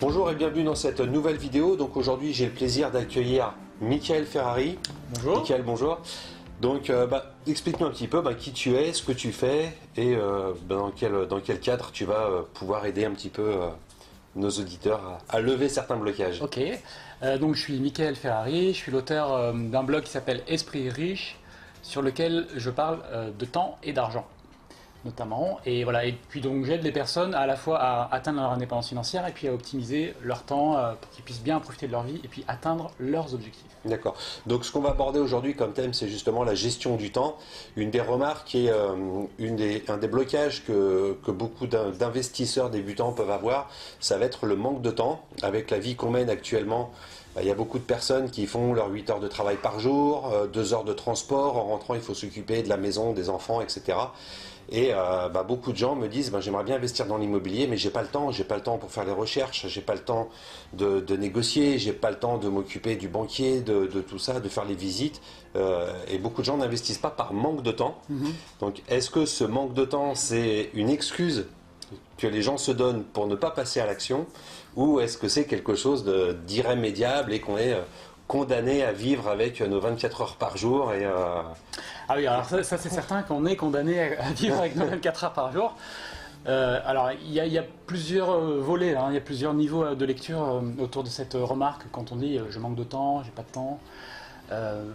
Bonjour et bienvenue dans cette nouvelle vidéo. Donc aujourd'hui j'ai le plaisir d'accueillir Michael Ferrari. Bonjour. Michael, bonjour. Donc explique-nous un petit peu qui tu es, ce que tu fais et dans quel cadre tu vas pouvoir aider un petit peu nos auditeurs à lever certains blocages. Ok, donc je suis Michael Ferrari, je suis l'auteur d'un blog qui s'appelle Esprit Riche, sur lequel je parle de temps et d'argent notamment, et voilà, et puis donc j'aide les personnes à la fois à atteindre leur indépendance financière et puis à optimiser leur temps pour qu'ils puissent bien profiter de leur vie et puis atteindre leurs objectifs. D'accord. Donc ce qu'on va aborder aujourd'hui comme thème, c'est justement la gestion du temps. Une des remarques et un des blocages que beaucoup d'investisseurs débutants peuvent avoir, ça va être le manque de temps. Avec la vie qu'on mène actuellement, il y a beaucoup de personnes qui font leurs 8 heures de travail par jour, 2 heures de transport, en rentrant il faut s'occuper de la maison, des enfants, etc. Et beaucoup de gens me disent j'aimerais bien investir dans l'immobilier, mais j'ai pas le temps pour faire les recherches, j'ai pas le temps de négocier, j'ai pas le temps de m'occuper du banquier, de tout ça, de faire les visites. Et beaucoup de gens n'investissent pas par manque de temps. Donc est-ce que ce manque de temps, c'est une excuse que les gens se donnent pour ne pas passer à l'action, ou est-ce que c'est quelque chose d'irrémédiable et qu'on est condamné à vivre avec nos 24 heures par jour et Ah oui, alors ça c'est certain qu'on est condamné à vivre avec nos 24 heures par jour. Alors il y a plusieurs volets, il y a plusieurs niveaux de lecture autour de cette remarque quand on dit je manque de temps, j'ai pas de temps.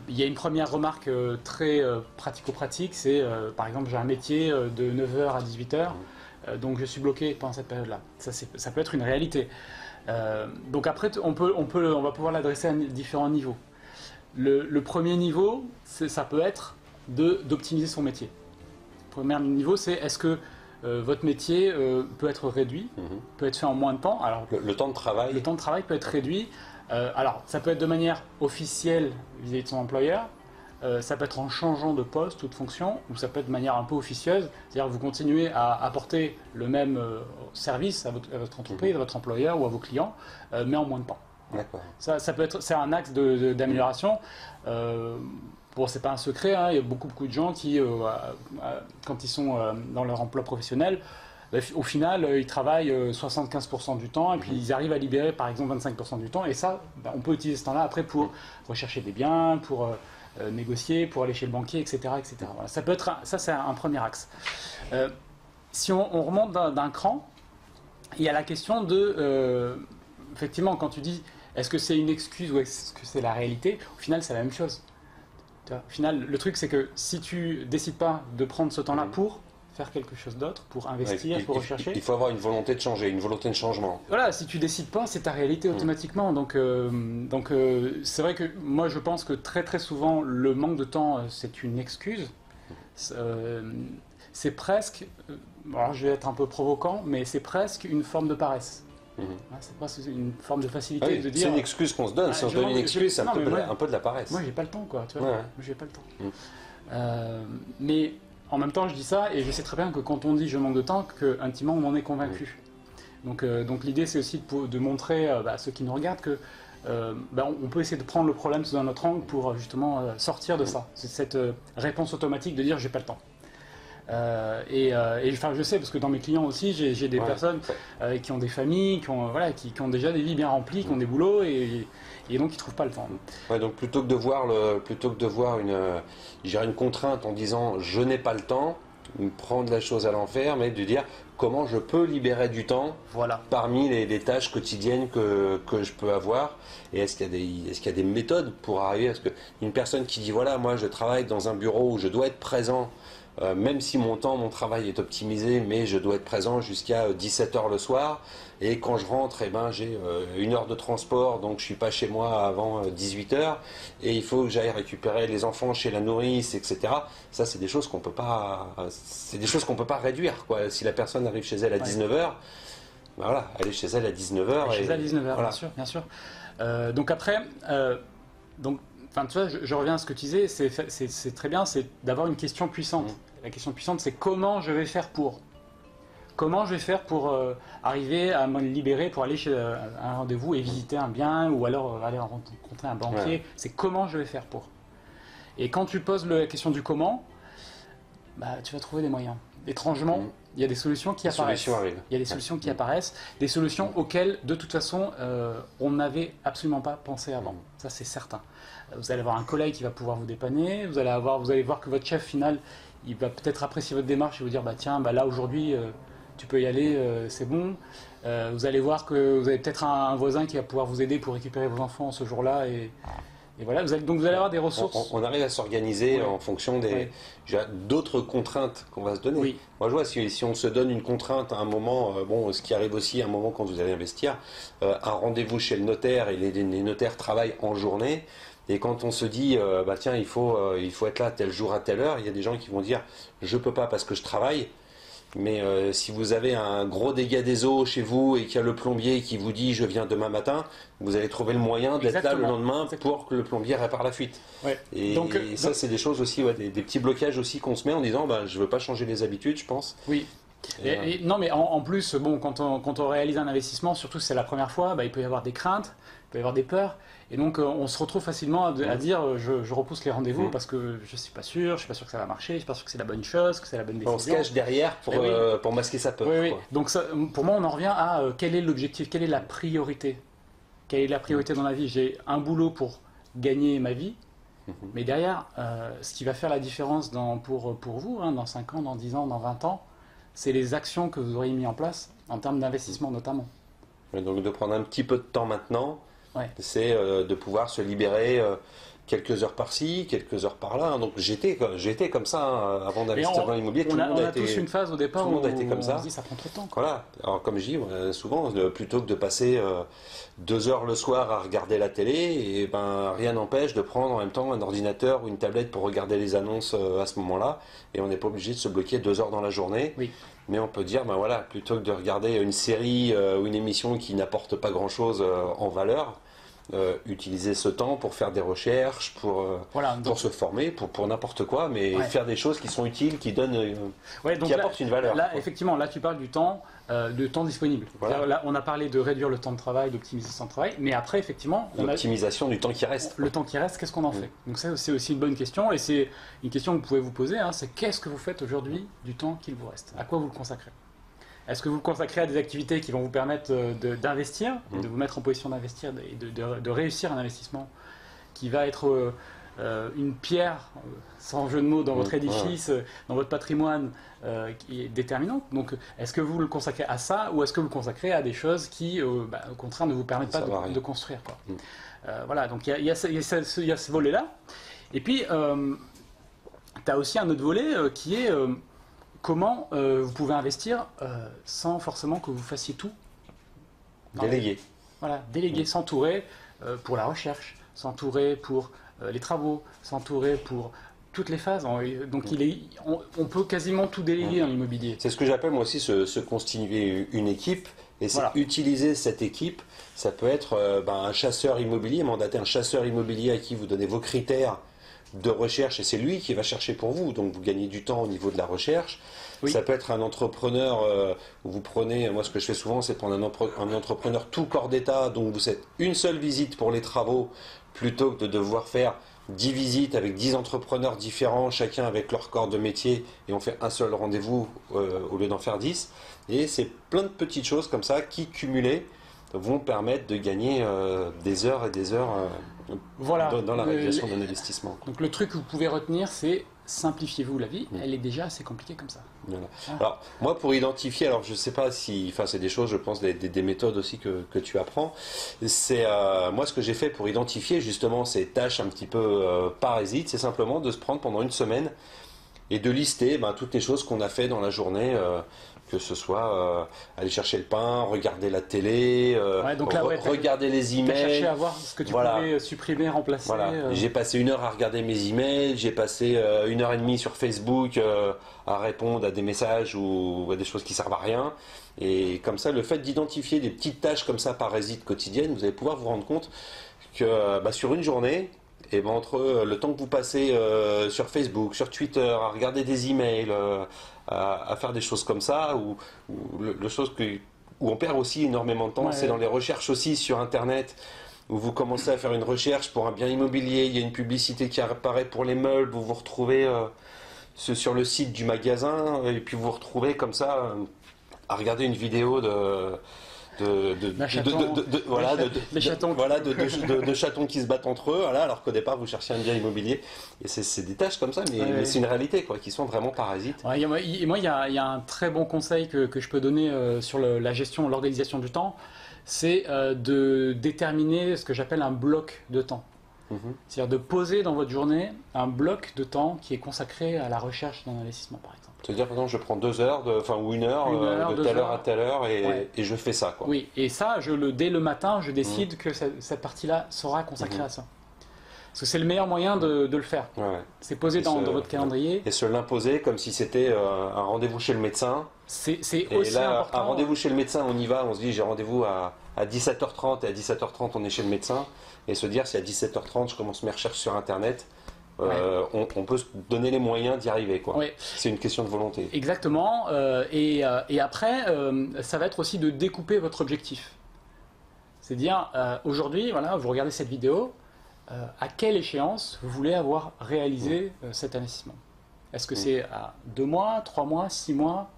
Il y a une première remarque très pratico-pratique, c'est par exemple j'ai un métier de 9h à 18h, donc je suis bloqué pendant cette période-là. Ça peut être une réalité. Donc après on va pouvoir l'adresser à différents niveaux. Le premier niveau, ça peut être d'optimiser son métier. Le premier niveau, c'est est-ce que votre métier peut être réduit, peut être fait en moins de temps. Alors, le temps de travail. Le temps de travail peut être réduit. Alors, ça peut être de manière officielle vis-à-vis de son employeur, ça peut être en changeant de poste ou de fonction, ou ça peut être de manière un peu officieuse, c'est-à-dire que vous continuez à apporter le même service à votre entreprise, à votre employeur ou à vos clients, mais en moins de temps. Ça peut être, c'est un axe d'amélioration. Bon, c'est pas un secret, il y a beaucoup de gens qui, quand ils sont dans leur emploi professionnel, au final, ils travaillent 75% du temps et puis ils arrivent à libérer par exemple 25% du temps. Et ça, on peut utiliser ce temps-là après pour rechercher des biens, pour négocier, pour aller chez le banquier, etc. etc. Voilà. Ça peut être, ça c'est un premier axe. Si on remonte d'un cran, il y a la question de, effectivement, quand tu dis est-ce que c'est une excuse ou est-ce que c'est la réalité, au final c'est la même chose. Au final, le truc c'est que si tu décides pas de prendre ce temps-là pour faire quelque chose d'autre, pour investir, pour rechercher. Il faut avoir une volonté de changer, une volonté de changement. Voilà, si tu décides pas, c'est ta réalité automatiquement. Donc c'est vrai que moi je pense que très souvent le manque de temps c'est une excuse. C'est presque, alors je vais être un peu provoquant, mais c'est presque une forme de paresse. C'est presque une forme de facilité de dire. C'est une excuse qu'on se donne. Si on se donne une excuse, c'est un peu de la paresse. Moi j'ai pas le temps, quoi. Tu vois, moi j'ai pas le temps. Mais en même temps, je dis ça et je sais très bien que quand on dit je manque de temps, que intimement on en est convaincu. Donc l'idée c'est aussi de montrer à ceux qui nous regardent que on peut essayer de prendre le problème sous un autre angle pour justement sortir de ça. C'est cette réponse automatique de dire j'ai pas le temps. Enfin, je sais parce que dans mes clients aussi, j'ai des personnes qui ont des familles, qui ont déjà des vies bien remplies, qui ont des boulots et donc ils trouvent pas le temps. Donc plutôt que de voir une contrainte en disant je n'ai pas le temps, prendre la chose à l'envers, mais de dire comment je peux libérer du temps parmi les tâches quotidiennes que je peux avoir. Et est-ce qu'il y a des méthodes pour arriver? Parce qu'une personne qui dit voilà, moi je travaille dans un bureau où je dois être présent, même si mon travail est optimisé, mais je dois être présent jusqu'à 17h le soir, et quand je rentre, j'ai 1 heure de transport, donc je suis pas chez moi avant 18h, et il faut que j'aille récupérer les enfants chez la nourrice, etc. Ça, c'est des choses qu'on peut pas, réduire, quoi. Si la personne arrive chez elle à 19h, elle est chez elle à 19h. Chez elle à 19h, bien sûr. Donc après, tu vois, je reviens à ce que tu disais, c'est très bien, c'est d'avoir une question puissante. La question puissante, c'est comment je vais faire pour arriver à me libérer pour aller chez un rendez-vous et visiter un bien ou alors aller rencontrer un banquier. C'est comment je vais faire pour. Et quand tu poses la question du comment, tu vas trouver des moyens. Étrangement, Il y a des solutions qui apparaissent. Il y a des solutions qui apparaissent, des solutions auxquelles, de toute façon, on n'avait absolument pas pensé avant. Ça, c'est certain. Vous allez avoir un collègue qui va pouvoir vous dépanner. Vous allez voir que votre chef final, il va peut-être apprécier votre démarche et vous dire, bah tiens, bah là aujourd'hui, tu peux y aller, c'est bon. Vous allez voir que vous avez peut-être un voisin qui va pouvoir vous aider pour récupérer vos enfants ce jour-là et voilà, donc vous allez avoir des ressources. On arrive à s'organiser en fonction d'autres contraintes qu'on va se donner. Oui. Moi, je vois, si on se donne une contrainte à un moment, ce qui arrive aussi à un moment quand vous allez investir, un rendez-vous chez le notaire, et les notaires travaillent en journée. Et quand on se dit, tiens, il faut être là tel jour à telle heure, il y a des gens qui vont dire, je peux pas parce que je travaille. Mais si vous avez un gros dégât des eaux chez vous et qu'il y a le plombier qui vous dit je viens demain matin, vous allez trouver le moyen d'être là le lendemain pour que le plombier répare la fuite. Ouais. Et ça, c'est des choses aussi, des petits blocages aussi qu'on se met en disant je ne veux pas changer les habitudes, je pense. Oui. Non, mais en plus, bon, quand on réalise un investissement, surtout si c'est la première fois, il peut y avoir des craintes, il peut y avoir des peurs. Et donc, on se retrouve facilement à dire je repousse les rendez-vous parce que je ne suis pas sûr que ça va marcher, je ne suis pas sûr que c'est la bonne chose, que c'est la bonne décision. On se cache derrière pour masquer sa peur. Oui. Donc, ça, pour moi, on en revient à quel est l'objectif, quelle est la priorité. Quelle est la priorité dans la vie? J'ai un boulot pour gagner ma vie, mais derrière, ce qui va faire la différence pour vous, dans 5 ans, dans 10 ans, dans 20 ans, c'est les actions que vous auriez mis en place en termes d'investissement notamment. Donc de prendre un petit peu de temps maintenant, c'est de pouvoir se libérer quelques heures par-ci, quelques heures par-là. Donc j'étais comme ça avant d'investir dans l'immobilier. On a tous une phase au départ où on se dit ça prend trop de temps. Voilà. Alors comme je dis souvent, plutôt que de passer 2 heures le soir à regarder la télé, et rien n'empêche de prendre en même temps un ordinateur ou une tablette pour regarder les annonces à ce moment-là. Et on n'est pas obligé de se bloquer 2 heures dans la journée. Oui. Mais on peut dire, plutôt que de regarder une série ou une émission qui n'apporte pas grand-chose en valeur, utiliser ce temps pour faire des recherches, pour se former, pour n'importe quoi, mais faire des choses qui sont utiles, qui donnent, qui apportent une valeur. Là, effectivement, là tu parles du temps disponible. Voilà. Là, on a parlé de réduire le temps de travail, d'optimiser son travail, mais après, effectivement, l'optimisation du temps qui reste. Le temps qui reste, qu'est-ce qu'on en fait? Donc ça, c'est aussi une bonne question, et c'est une question que vous pouvez vous poser, c'est qu'est-ce que vous faites aujourd'hui du temps qu'il vous reste? À quoi vous le consacrez? Est-ce que vous le consacrez à des activités qui vont vous permettre d'investir, de vous mettre en position d'investir et de réussir un investissement qui va être une pierre, sans jeu de mots, dans votre édifice, dans votre patrimoine, qui est déterminante? Donc, est-ce que vous le consacrez à ça ou est-ce que vous le consacrez à des choses qui, au contraire, ne vous permettent pas de construire voilà, donc il y a ce volet-là. Et puis, tu as aussi un autre volet qui est... comment vous pouvez investir sans forcément que vous fassiez tout? Déléguer. Voilà, déléguer, s'entourer pour la recherche, s'entourer pour les travaux, s'entourer pour toutes les phases. Donc on peut quasiment tout déléguer dans l'immobilier. C'est ce que j'appelle moi aussi se constituer une équipe. Et c'est utiliser cette équipe. Ça peut être un chasseur immobilier, mandater un chasseur immobilier à qui vous donnez vos critères de recherche et c'est lui qui va chercher pour vous, donc vous gagnez du temps au niveau de la recherche. Ça peut être un entrepreneur où vous prenez, moi ce que je fais souvent c'est prendre un entrepreneur tout corps d'état, donc vous faites une seule visite pour les travaux plutôt que de devoir faire 10 visites avec 10 entrepreneurs différents, chacun avec leur corps de métier, et on fait un seul rendez-vous au lieu d'en faire 10. Et c'est plein de petites choses comme ça qui cumulées vont permettre de gagner des heures et des heures dans la réalisation d'un investissement. Donc le truc que vous pouvez retenir, c'est simplifiez-vous la vie, elle est déjà assez compliquée comme ça. Voilà. Alors moi pour identifier, alors je ne sais pas si, c'est des choses, je pense, des méthodes aussi que tu apprends, c'est moi ce que j'ai fait pour identifier justement ces tâches un petit peu parasites, c'est simplement de se prendre pendant une semaine et de lister toutes les choses qu'on a fait dans la journée, que ce soit aller chercher le pain, regarder la télé, regarder les emails. Chercher à voir ce que tu pouvais supprimer, remplacer. Voilà. J'ai passé 1 heure à regarder mes emails, j'ai passé 1h30 sur Facebook à répondre à des messages ou à des choses qui servent à rien. Et comme ça, le fait d'identifier des petites tâches comme ça parasites quotidiennes, vous allez pouvoir vous rendre compte que sur une journée, et entre le temps que vous passez sur Facebook, sur Twitter, à regarder des emails, à faire des choses comme ça, ou où on perd aussi énormément de temps, c'est dans les recherches aussi sur Internet, où vous commencez à faire une recherche pour un bien immobilier, il y a une publicité qui apparaît pour les meubles, vous vous retrouvez sur le site du magasin et puis vous vous retrouvez comme ça à regarder une vidéo de chatons qui se battent entre eux, voilà, alors qu'au départ vous cherchez un bien immobilier. Et c'est des tâches comme ça, mais c'est une réalité, quoi, qui sont vraiment parasites. Ouais, moi, il y a un très bon conseil que je peux donner sur la gestion, l'organisation du temps, c'est de déterminer ce que j'appelle un bloc de temps. C'est-à-dire de poser dans votre journée un bloc de temps qui est consacré à la recherche d'un investissement, par exemple. C'est-à-dire, par exemple, je prends 2 heures, ou une heure de telle heure à telle heure, et je fais ça, quoi. Oui, et ça, dès le matin, je décide que cette partie-là sera consacrée à ça. Parce que c'est le meilleur moyen de le faire. Ouais. C'est posé dans votre calendrier. Et se l'imposer comme si c'était un rendez-vous chez le médecin. C'est aussi important. Un rendez-vous chez le médecin, on y va, on se dit j'ai rendez-vous à 17h30 et à 17h30 on est chez le médecin. Et se dire si à 17h30 je commence mes recherches sur Internet, on peut se donner les moyens d'y arriver, quoi. Ouais. C'est une question de volonté. Exactement. Et après, ça va être aussi de découper votre objectif. C'est dire aujourd'hui, voilà, vous regardez cette vidéo. À quelle échéance vous voulez avoir réalisé cet investissement? Est-ce que c'est à 2 mois, 3 mois, 6 mois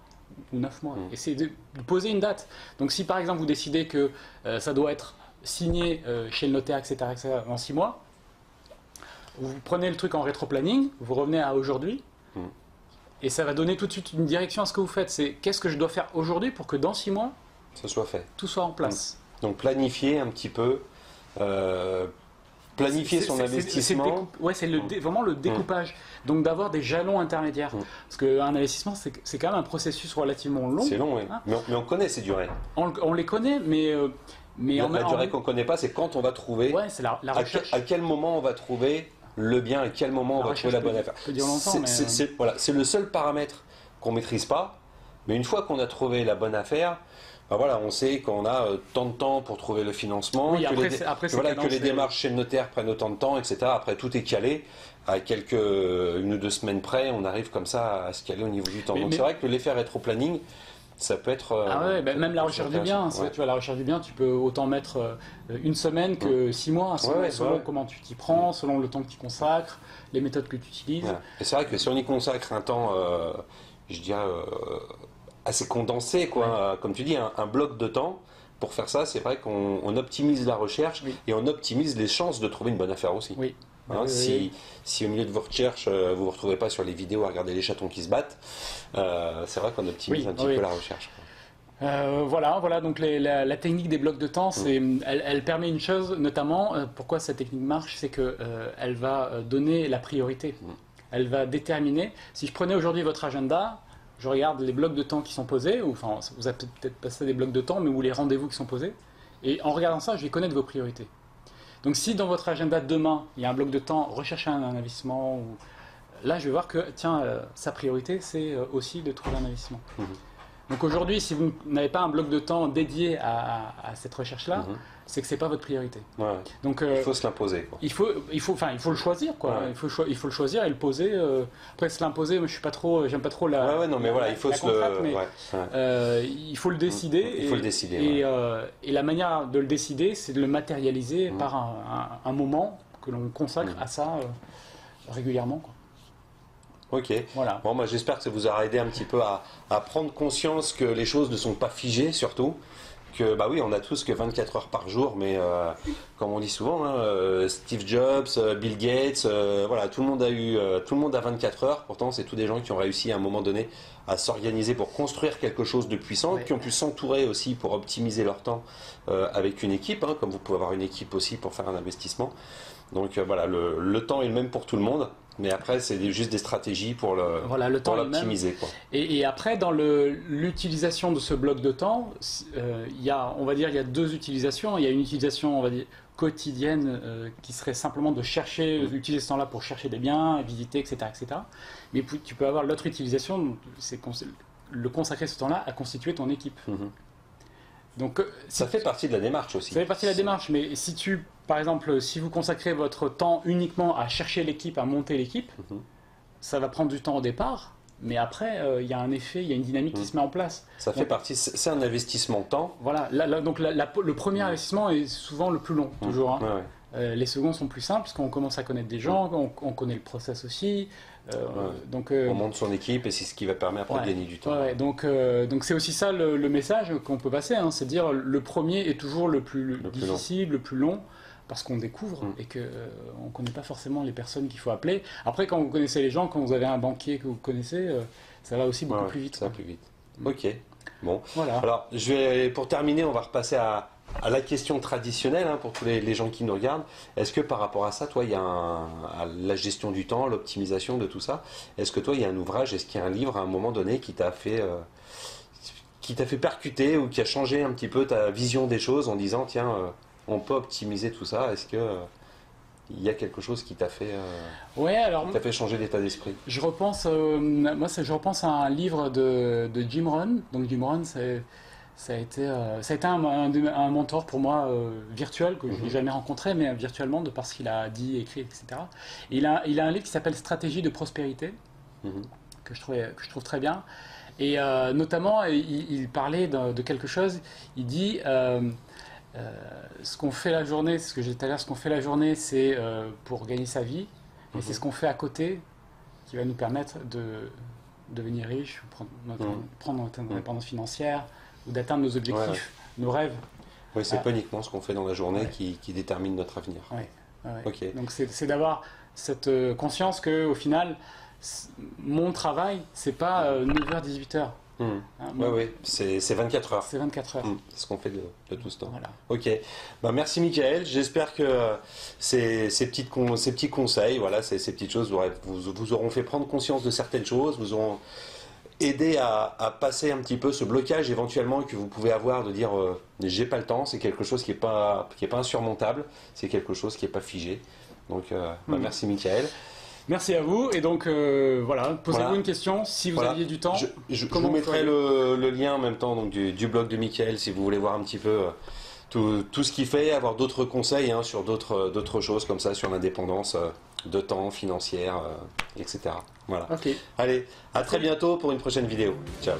ou 9 mois? Et c'est de poser une date. Donc si par exemple vous décidez que ça doit être signé chez le notaire, etc., en 6 mois, vous prenez le truc en rétro-planning, vous revenez à aujourd'hui, et ça va donner tout de suite une direction à ce que vous faites. C'est qu'est-ce que je dois faire aujourd'hui pour que dans 6 mois, ça soit fait. Tout soit en place. Donc planifier un petit peu... planifier son investissement. C'est vraiment le découpage. Donc d'avoir des jalons intermédiaires. Parce qu'un investissement, c'est quand même un processus relativement long. C'est long, oui. Hein, mais on connaît ces durées. On les connaît, mais la durée qu'on ne connaît pas, c'est quand on va trouver. Ouais, c'est la recherche. À quel moment on va trouver le bien, à quel moment on va trouver la bonne affaire. C'est le seul paramètre qu'on ne maîtrise pas. Mais une fois qu'on a trouvé la bonne affaire, ben voilà, on sait qu'on a tant de temps pour trouver le financement, que les démarches chez le notaire prennent autant de temps, etc. Après, tout est calé. À une ou 2 semaines près, on arrive comme ça à se caler au niveau du temps. Donc c'est vrai que l'effet rétro-planning, ça peut être... même la recherche du bien. Tu vois, la recherche du bien, tu peux autant mettre 1 semaine que 6 mois, selon comment tu t'y prends, selon le temps que tu consacres, les méthodes que tu utilises. Ouais. Et c'est vrai que si on y consacre un temps, je dirais... assez condensé, quoi. Comme tu dis, un bloc de temps. Pour faire ça, c'est vrai qu'on optimise la recherche et on optimise les chances de trouver une bonne affaire aussi. Oui. Si au milieu de vos recherches, vous ne vous retrouvez pas sur les vidéos à regarder les chatons qui se battent, c'est vrai qu'on optimise un petit peu la recherche. Voilà, donc la technique des blocs de temps, elle permet une chose, notamment, pourquoi cette technique marche, c'est qu'elle va donner la priorité. Elle va déterminer, si je prenais aujourd'hui votre agenda, je regarde les blocs de temps qui sont posés, enfin vous avez peut-être passé des blocs de temps, mais ou les rendez-vous qui sont posés, et en regardant ça, je vais connaître vos priorités. Donc si dans votre agenda demain, il y a un bloc de temps, rechercher un investissement, là je vais voir que, tiens, sa priorité, c'est aussi de trouver un investissement. Donc aujourd'hui, si vous n'avez pas un bloc de temps dédié à cette recherche-là, c'est que c'est pas votre priorité. Ouais. Donc il faut se l'imposer, quoi. Il faut le choisir, quoi. Ouais. Il faut le choisir et le poser. Après se l'imposer, moi je suis pas trop, j'aime pas trop la. Non, mais voilà, il faut il faut le décider. Il faut le décider. Et la manière de le décider, c'est de le matérialiser par un moment que l'on consacre à ça régulièrement, quoi. Ok. Voilà. Bon, moi j'espère que ça vous aura aidé un petit peu à prendre conscience que les choses ne sont pas figées, surtout. Que, bah oui, on a tous que 24 heures par jour, mais comme on dit souvent, Steve Jobs, Bill Gates, voilà, tout le monde a 24 heures. Pourtant, c'est tous des gens qui ont réussi à un moment donné à s'organiser pour construire quelque chose de puissant, qui ont pu s'entourer aussi pour optimiser leur temps avec une équipe, comme vous pouvez avoir une équipe aussi pour faire un investissement. Donc voilà, le temps est le même pour tout le monde. Mais après, c'est juste des stratégies pour l'optimiser. Et après, dans l'utilisation de ce bloc de temps, il y a 2 utilisations. Il y a une utilisation, on va dire, quotidienne qui serait simplement de chercher, d'utiliser ce temps-là pour chercher des biens, visiter, etc., etc. Mais tu peux avoir l'autre utilisation, c'est le consacrer ce temps-là à constituer ton équipe. Donc, ça fait partie de la démarche aussi. Ça fait partie de la démarche, mais par exemple, si vous consacrez votre temps uniquement à chercher l'équipe, à monter l'équipe, ça va prendre du temps au départ, mais après, il y a un effet, il y a une dynamique qui se met en place. Ça fait partie, c'est un investissement de temps. Voilà, donc le premier investissement est souvent le plus long, toujours. Les seconds sont plus simples, parce qu'on commence à connaître des gens, on connaît le process aussi, Donc, on monte son équipe et c'est ce qui va permettre après de gagner du temps. Donc c'est aussi ça le message qu'on peut passer, hein, c'est de dire le premier est toujours le plus difficile, le plus long, parce qu'on découvre et qu'on ne connaît pas forcément les personnes qu'il faut appeler. Après, quand vous connaissez les gens, quand vous avez un banquier que vous connaissez, ça va aussi beaucoup plus vite. Ça va plus vite. Ok. Bon. Voilà. Alors, pour terminer, on va repasser à la question traditionnelle pour tous les gens qui nous regardent. Est-ce que par rapport à ça, toi, il y a à la gestion du temps, l'optimisation de tout ça, est-ce que toi, il y a un ouvrage, est-ce qu'il y a un livre à un moment donné qui t'a fait percuter ou qui a changé un petit peu ta vision des choses en disant, tiens, on peut optimiser tout ça. Est-ce que il y a quelque chose qui t'a fait, fait changer d'état d'esprit? Je repense, je repense à un livre de Jim Rohn. Donc Jim Rohn, ça a été un mentor pour moi virtuel, que je n'ai jamais rencontré, mais virtuellement, de par ce qu'il a dit, écrit, etc. Et il a un livre qui s'appelle Stratégie de prospérité, que je trouve très bien. Et notamment, il parlait de quelque chose. Il dit ce qu'on fait la journée, ce que j'ai dit tout à l'heure, ce qu'on fait la journée, c'est pour gagner sa vie, et c'est ce qu'on fait à côté qui va nous permettre de devenir riche, prendre notre indépendance financière, ou d'atteindre nos objectifs, nos rêves. Oui, c'est pas uniquement ce qu'on fait dans la journée qui détermine notre avenir. Okay. Donc c'est d'avoir cette conscience qu'au final, mon travail, c'est pas 9h-18h. Oui, c'est 24 heures. C'est 24 heures. C'est ce qu'on fait de tout ce temps. Voilà. Ok. Merci Michael. J'espère que ces petits conseils, ces petites choses vous auront fait prendre conscience de certaines choses, vous auront aidé à passer un petit peu ce blocage éventuellement que vous pouvez avoir de dire j'ai pas le temps. C'est quelque chose qui est pas insurmontable. C'est quelque chose qui est pas figé. Donc merci Michael. Merci à vous, et donc posez-vous une question si vous aviez du temps. Je vous mettrai le lien en même temps donc, du blog de Michael si vous voulez voir un petit peu tout ce qu'il fait, avoir d'autres conseils sur d'autres choses comme ça, sur l'indépendance de temps, financière, etc. Voilà. Okay. Allez, à très bientôt pour une prochaine vidéo. Ciao.